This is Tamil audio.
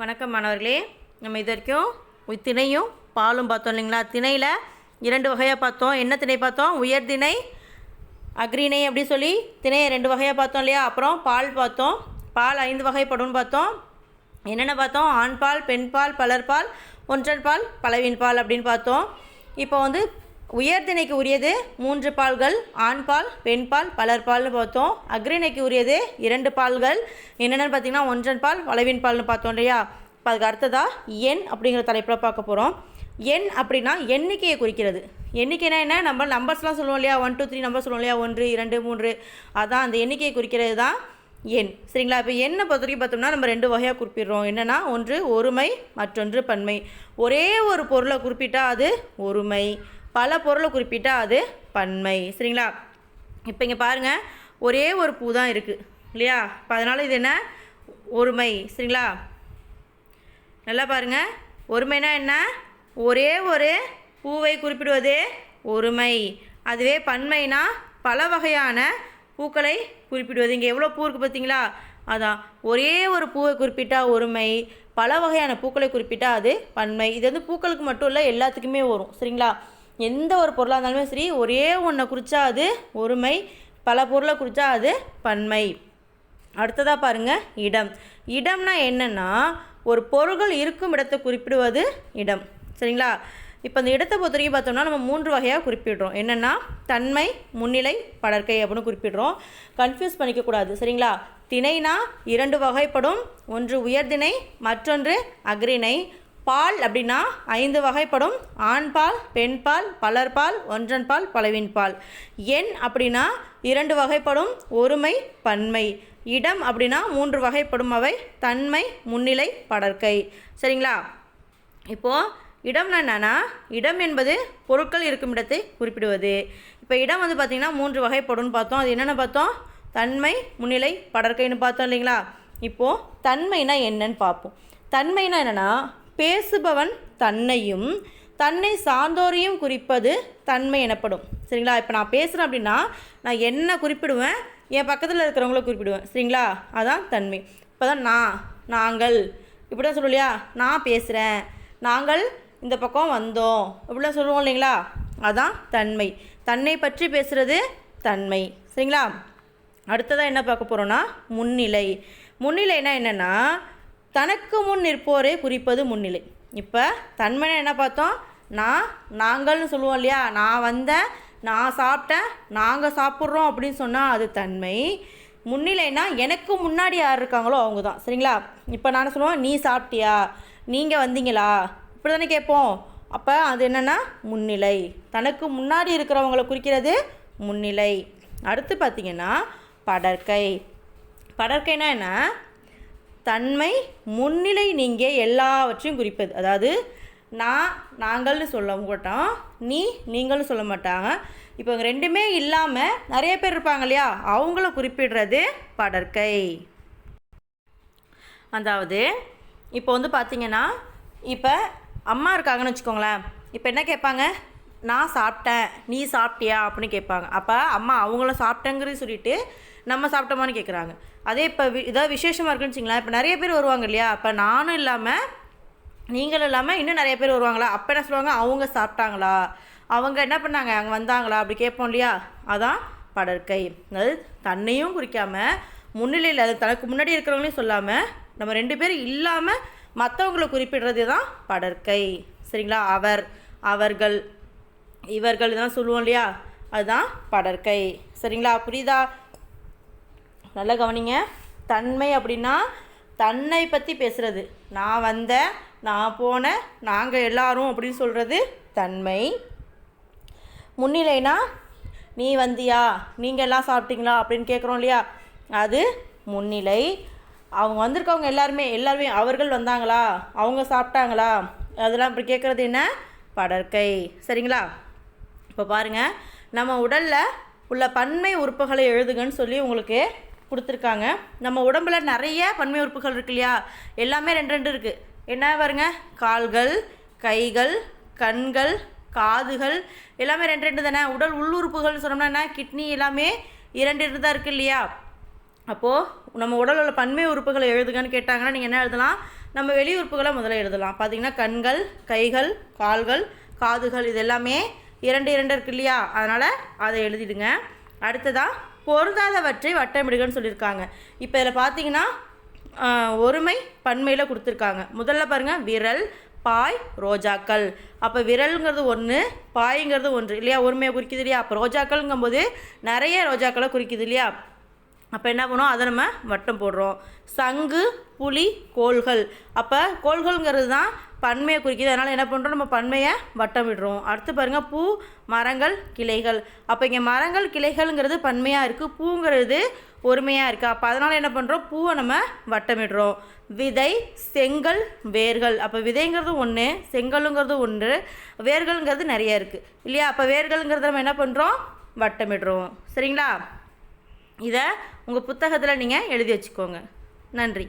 வணக்கம் மாணவர்களே. நம்ம இது வரைக்கும் திணையும் பாலும் பார்த்தோம் இல்லைங்களா? திணையில் 2 வகையாக பார்த்தோம். என்ன திணை பார்த்தோம்? உயர்திணை, அக்ரிணை அப்படி சொல்லி திணையை 2 வகையாக பார்த்தோம் இல்லையா? அப்புறம் பால் பார்த்தோம். பால் 5 வகைப்படும்னு பார்த்தோம். என்னென்ன பார்த்தோம்? ஆண்பால், பெண்பால், பலர்பால், ஒன்றன் பால், பலவின் பால் அப்படின்னு பார்த்தோம். இப்போ உயர்திணைக்கு உரியது 3 பால்கள், ஆண்பால், பெண்பால், பலர்பால்னு பார்த்தோம். அக்ரிணைக்கு உரியது 2 பால்கள், என்னென்னு பார்த்தீங்கன்னா ஒன்றன் பால், பலவின் பால்னு பார்த்தோம் இல்லையா? இப்போ அதுக்கு அடுத்ததாக எண் அப்படிங்கிற தலைப்பில் பார்க்க போகிறோம். எண் அப்படின்னா எண்ணிக்கையை குறிக்கிறது. எண்ணிக்கைனா என்ன? நம்ம நம்பர்ஸ்லாம் சொல்லுவோம் இல்லையா? 1 2 3 நம்பர் சொல்லுவோம் இல்லையா? 1 2 3, அதான் அந்த எண்ணிக்கையை குறிக்கிறது தான் எண். சரிங்களா? இப்போ எண்ணை பொறுத்த வரைக்கும் பார்த்தோம்னா நம்ம 2 வகையாக குறிப்பிடுறோம். என்னென்னா, ஒன்று ஒருமை, மற்றொன்று பன்மை. ஒரே ஒரு பொருளை குறிப்பிட்டால் அது ஒருமை, பல பொருளை குறிப்பிட்டால் அது பன்மை. சரிங்களா? இப்போ இங்கே பாருங்கள், ஒரே ஒரு பூ தான் இருக்குது இல்லையா? இப்போ அதனால் இது என்ன? ஒருமை. சரிங்களா? நல்லா பாருங்கள், ஒருமைனா என்ன? ஒரே ஒரு பூவை குறிப்பிடுவது ஒருமை. அதுவே பன்மைனா பல வகையான பூக்களை குறிப்பிடுவது. இங்கே எவ்வளோ பூ இருக்குது பார்த்தீங்களா? அதான் ஒரே ஒரு பூவை குறிப்பிட்டால் ஒருமை, பல வகையான பூக்களை குறிப்பிட்டால் அது பன்மை. இது பூக்களுக்கு மட்டும் இல்லை, எல்லாத்துக்குமே வரும். சரிங்களா? எந்த ஒரு பொருளாக இருந்தாலுமே சரி, ஒரே ஒன்றை குறித்தா அது ஒருமை, பல பொருளை குறித்தா அது பன்மை. அடுத்ததாக பாருங்கள், இடம். இடம்னா என்னென்னா, ஒரு பொருள்கள் இருக்கும் இடத்தை குறிப்பிடுவது இடம். சரிங்களா? இப்போ இந்த இடத்தை பொறுத்த வரைக்கும் பார்த்தோம்னா நம்ம 3 வகையாக குறிப்பிடுறோம். என்னென்னா, தன்மை, முன்னிலை, படர்க்கை அப்படின்னு குறிப்பிடுறோம். கன்ஃபியூஸ் பண்ணிக்கக்கூடாது. சரிங்களா? திணைனா 2 வகைப்படும். ஒன்று உயர்திணை, மற்றொன்று அக்ரிணை. பால் அப்படின்னா 5 வகைப்படும். ஆண்பால், பெண்பால், பலர்பால், ஒன்றன் பால், பலவின் பால். எண் அப்படின்னா 2 வகைப்படும். ஒருமை, பன்மை. இடம் அப்படின்னா 3 வகைப்படும். அவை தன்மை, முன்னிலை, படர்க்கை. சரிங்களா? இப்போது இடம்னா என்னன்னா, இடம் என்பது பொருட்கள் இருக்கும் இடத்தை குறிப்பிடுவது. இப்போ இடம் பார்த்திங்கன்னா 3 வகைப்படும்னு பார்த்தோம். அது என்னென்ன பார்த்தோம்? தன்மை, முன்னிலை, படர்க்கைன்னு பார்த்தோம் இல்லைங்களா? இப்போது தன்மைனா என்னன்னு பார்ப்போம். தன்மைனா என்னென்னா, பேசுபவன் தன்னையும் தன்னை சார்ந்தோரையும் குறிப்பது தன்மை எனப்படும். சரிங்களா? இப்போ நான் பேசுகிறேன் அப்படின்னா நான் என்ன குறிப்பிடுவேன்? என் பக்கத்தில் இருக்கிறவங்கள குறிப்பிடுவேன். சரிங்களா? அதான் தன்மை. இப்போ தான் நாங்கள் இப்படி தான் சொல்லுவோம் இல்லையா? நான் பேசுகிறேன், நாங்கள் இந்த பக்கம் வந்தோம், இப்படிலாம் சொல்லுவோம் இல்லைங்களா? அதான் தன்மை. தன்னை பற்றி பேசுகிறது தன்மை. சரிங்களா? அடுத்ததாக என்ன பார்க்க போகிறோன்னா, முன்னிலை. முன்னிலைனா என்னென்னா, தனக்கு முன் நிற்போரை குறிப்பது முன்னிலை. இப்போ தன்மைனா என்ன பார்த்தோம்? நாங்கள்னு சொல்லுவோம் இல்லையா? நான் வந்தேன், நான் சாப்பிட்டேன், நாங்கள் சாப்பிட்றோம் அப்படின்னு சொன்னால் அது தன்மை. முன்னிலைனா எனக்கு முன்னாடி யார் இருக்காங்களோ அவங்க தான். சரிங்களா? இப்போ நான் சொல்லுவேன், நீ சாப்பிட்டியா, நீங்கள் வந்தீங்களா, இப்படி தானே கேட்போம். அப்போ அது என்னென்னா முன்னிலை. தனக்கு முன்னாடி இருக்கிறவங்களை குறிக்கிறது முன்னிலை. அடுத்து பார்த்திங்கன்னா படர்க்கை. படர்க்கைனா என்ன? தன்மை, முன்னிலை நீங்க எல்லாவற்றையும் குறிப்பது. அதாவது நாங்கள்னு சொல்ல மாட்டோம், நீங்கள்னு சொல்ல மாட்டாங்க. இப்போ இங்கே 2மே இல்லாமல் நிறைய பேர் இருப்பாங்க இல்லையா? அவங்கள குறிப்பிடுறது படர்க்கை. அதாவது இப்போ பார்த்திங்கன்னா, இப்போ அம்மா இருக்காங்கன்னு வச்சுக்கோங்களேன். இப்போ என்ன கேட்பாங்க? நான் சாப்பிட்டேன், நீ சாப்பிட்டியா அப்படின்னு கேட்பாங்க. அப்போ அம்மா அவங்கள சாப்பிட்டேங்கிறது சொல்லிவிட்டு நம்ம சாப்பிட்டோமான்னு கேட்குறாங்க. அதே இப்போ ஏதாவது விசேஷமாக இருக்குன்னு வச்சிங்களேன். இப்போ நிறைய பேர் வருவாங்க இல்லையா? இப்போ நானும் இல்லாமல் நீங்களும் இல்லாமல் இன்னும் நிறைய பேர் வருவாங்களா? அப்போ என்ன சொல்லுவாங்க? அவங்க சாப்பிட்டாங்களா, அவங்க என்ன பண்ணாங்க, அங்கே வந்தாங்களா, அப்படி கேட்போம் இல்லையா? அதான் படர்க்கை. அதாவது தன்னையும் குறிக்காமல், முன்னிலையில் அது தனக்கு முன்னாடி இருக்கிறவங்களையும் சொல்லாமல், நம்ம 2 பேர் இல்லாமல் மற்றவங்களை குறிப்பிடுறது தான் படர்க்கை. சரிங்களா? அவர், அவர்கள், இவர்கள் இதெல்லாம் சொல்லுவோம் இல்லையா? அதுதான் படர்க்கை. சரிங்களா? புரியுதா? நல்லா கவனிங்க. தன்மை அப்படின்னா தன்னை பற்றி பேசுகிறது. நான் வந்தேன், நான் போனேன், நாங்கள் எல்லாரும் அப்படின்னு சொல்கிறது தன்மை. முன்னிலைனா நீ வந்தியா, நீங்கள் எல்லாம் சாப்பிட்டீங்களா அப்படின்னு கேட்குறோம் இல்லையா? அது முன்னிலை. அவங்க வந்திருக்கவங்க எல்லாருமே அவர்கள் வந்தாங்களா, அவங்க சாப்பிட்டாங்களா, அதெல்லாம் இப்படி கேட்குறது என்ன? படர்க்கை. சரிங்களா? இப்போ பாருங்கள், நம்ம உடலில் உள்ள பன்மை உறுப்புகளை எழுதுங்கன்னு சொல்லி உங்களுக்கு கொடுத்துருக்காங்க. நம்ம உடம்பில் நிறைய பன்மை உறுப்புகள் இருக்கு இல்லையா? எல்லாமே 2 இருக்குது. என்ன பாருங்க? கால்கள், கைகள், கண்கள், காதுகள் எல்லாமே 2 தானே. உடல் உள்ளுறுப்புகள்னு சொன்னோம்னா என்ன? கிட்னி எல்லாமே 2 தான் இருக்குது இல்லையா? அப்போது நம்ம உடலில் உள்ள பன்மை உறுப்புகளை எழுதுங்கன்னு கேட்டாங்கன்னா நீங்கள் என்ன எழுதலாம்? நம்ம வெளி உறுப்புகளை முதல்ல எழுதலாம். பார்த்திங்கன்னா கண்கள், கைகள், கால்கள், காதுகள் இது எல்லாமே 2 2 இருக்கு இல்லையா, அதனால் அதை எழுதிடுங்க. அடுத்ததாக பொருந்தாதவற்றை வட்டமிடுகன்னு சொல்லியிருக்காங்க. இப்போ இதில் பார்த்தீங்கன்னா ஒருமை பன்மையில் கொடுத்துருக்காங்க. முதல்ல பாருங்கள் விரல், பாய், ரோஜாக்கள். அப்போ விரலுங்கிறது 1, பாய்ங்கிறது 1 இல்லையா, ஒருமையை குறிக்குது இல்லையா. அப்போ ரோஜாக்கள்ங்கும்போது நிறைய ரோஜாக்களை குறிக்குது இல்லையா. அப்போ என்ன பண்ணுவோம், அதை நம்ம வட்டம் போடுறோம். சங்கு, புலி, கோள்கள். அப்போ கோள்கள்ங்கிறது தான் பன்மையை குறிக்குது, அதனால் என்ன பண்ணுறோம், நம்ம பன்மையை வட்டமிடுறோம். அடுத்து பாருங்கள் பூ, மரங்கள், கிளைகள். அப்போ இங்கே மரங்கள், கிளைகள்ங்கிறது பன்மையாக இருக்குது, பூங்கிறது ஒருமையாக இருக்குது. அப்போ அதனால் என்ன பண்ணுறோம், பூவை நம்ம வட்டமிடுறோம். விதை, செங்கல், வேர்கள். அப்போ விதைங்கிறது 1, செங்கலுங்கிறது 1, வேர்கள்ங்கிறது நிறைய இருக்குது இல்லையா. அப்போ வேர்கள்ங்கிறத நம்ம என்ன பண்ணுறோம், வட்டமிடுறோம். சரிங்களா. இதை உங்கள் புத்தகத்தில் நீங்கள் எழுதி வச்சுக்கோங்க. நன்றி.